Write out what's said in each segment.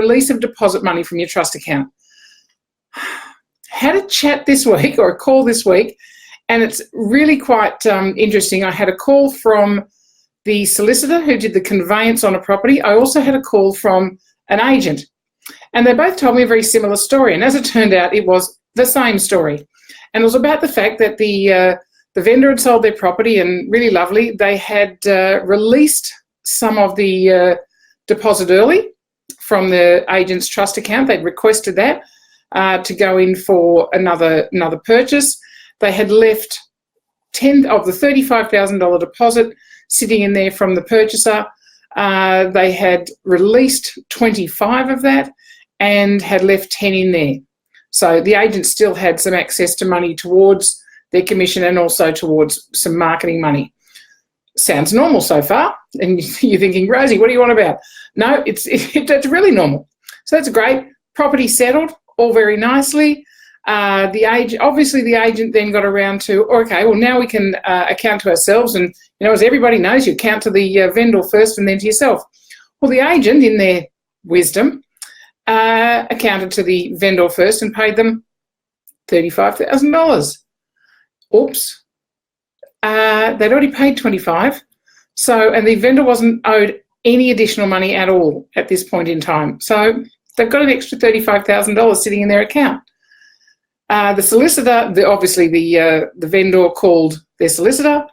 release of deposit money from your trust account. Had a chat this week, or a call this week, and it's really quite interesting. I had a call from the solicitor who did the conveyance on a property. I also had a call from an agent, and they both told me a very similar story. And as it turned out, it was the same story. And it was about the fact that the vendor had sold their property, and really lovely, they had released some of the deposit early from the agent's trust account. They'd requested that to go in for another purchase. They had left 10 of the $35,000 deposit sitting in there from the purchaser. They had released 25 of that and had left 10 in there. So the agent still had some access to money towards their commission and also towards some marketing money. Sounds normal so far. And you're thinking, Rosy, what do you want about? No, it's really normal. So that's great. Property settled, all very nicely. Obviously the agent then got around to, okay, well, now we can account to ourselves. And, as everybody knows, you account to the vendor first and then to yourself. Well, the agent, in their wisdom, accounted to the vendor first and paid them $35,000. Oops. They'd already paid 25. So, and the vendor wasn't owed any additional money at all at this point in time. So they've got an extra $35,000 sitting in their account. The solicitor, the vendor called their solicitor.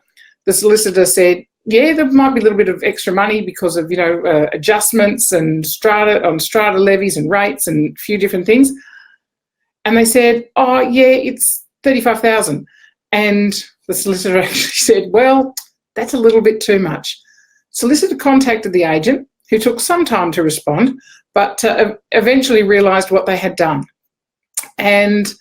The solicitor said, yeah, there might be a little bit of extra money because of, adjustments and strata levies and rates and a few different things. And they said, oh, yeah, it's $35,000. And the solicitor actually said, well, that's a little bit too much. Solicitor contacted the agent, who took some time to respond, but eventually realised what they had done. And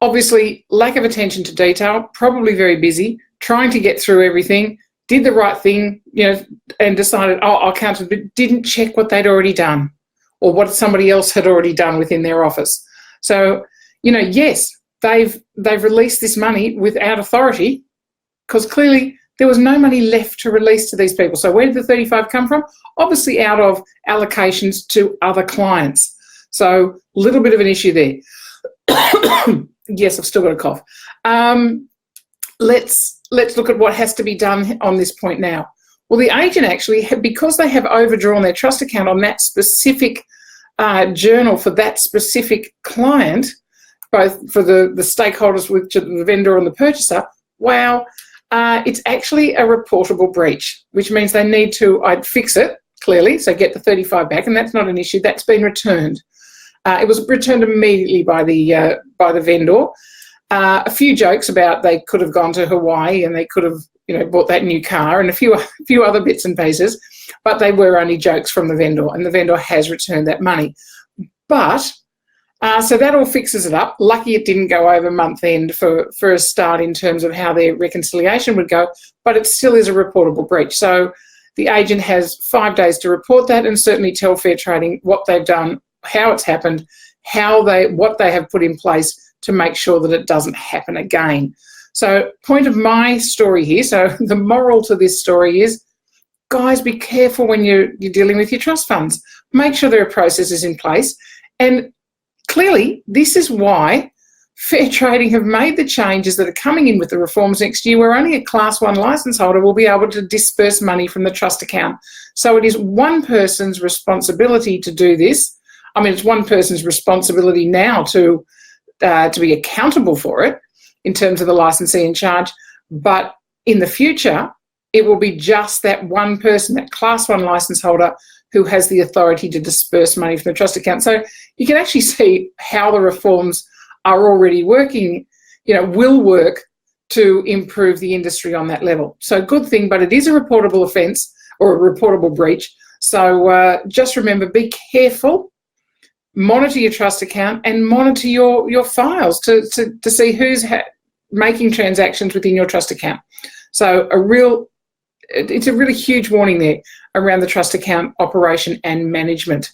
obviously, lack of attention to detail, probably very busy, trying to get through everything, did the right thing, and decided, I'll count it, but didn't check what they'd already done or what somebody else had already done within their office. So, yes, they've released this money without authority because clearly there was no money left to release to these people. So where did the 35 come from? Obviously out of allocations to other clients. So a little bit of an issue there. Yes, I've still got a cough. Let's look at what has to be done on this point now. Well, the agent actually, because they have overdrawn their trust account on that specific journal for that specific client, both for the stakeholders, which are the vendor and the purchaser, it's actually a reportable breach, which means they need to fix it, clearly, so get the 35 back, and that's not an issue. That's been returned. It was returned immediately by the vendor. A few jokes about they could have gone to Hawaii and they could have bought that new car and a few other bits and pieces, but they were only jokes from the vendor, and the vendor has returned that money. But so that all fixes it up. Lucky it didn't go over month end for a start in terms of how their reconciliation would go, but it still is a reportable breach. So the agent has 5 days to report that and certainly tell Fair Trading what they've done, how it's happened, what they have put in place to make sure that it doesn't happen again. So point of my story here, so the moral to this story is, guys, be careful when you're dealing with your trust funds. Make sure there are processes in place. And clearly, this is why Fair Trading have made the changes that are coming in with the reforms next year, where only a Class 1 licence holder will be able to disperse money from the trust account. So it is one person's responsibility to do this. I mean, it's one person's responsibility now to be accountable for it in terms of the licensee in charge. But in the future, it will be just that one person, that Class 1 licence holder, who has the authority to disperse money from the trust account. So you can actually see how the reforms are already working, will work to improve the industry on that level. So good thing, but it is a reportable offence or a reportable breach. So just remember, be careful, monitor your trust account and monitor your files to see who's making transactions within your trust account. So it's a really huge warning there around the trust account operation and management.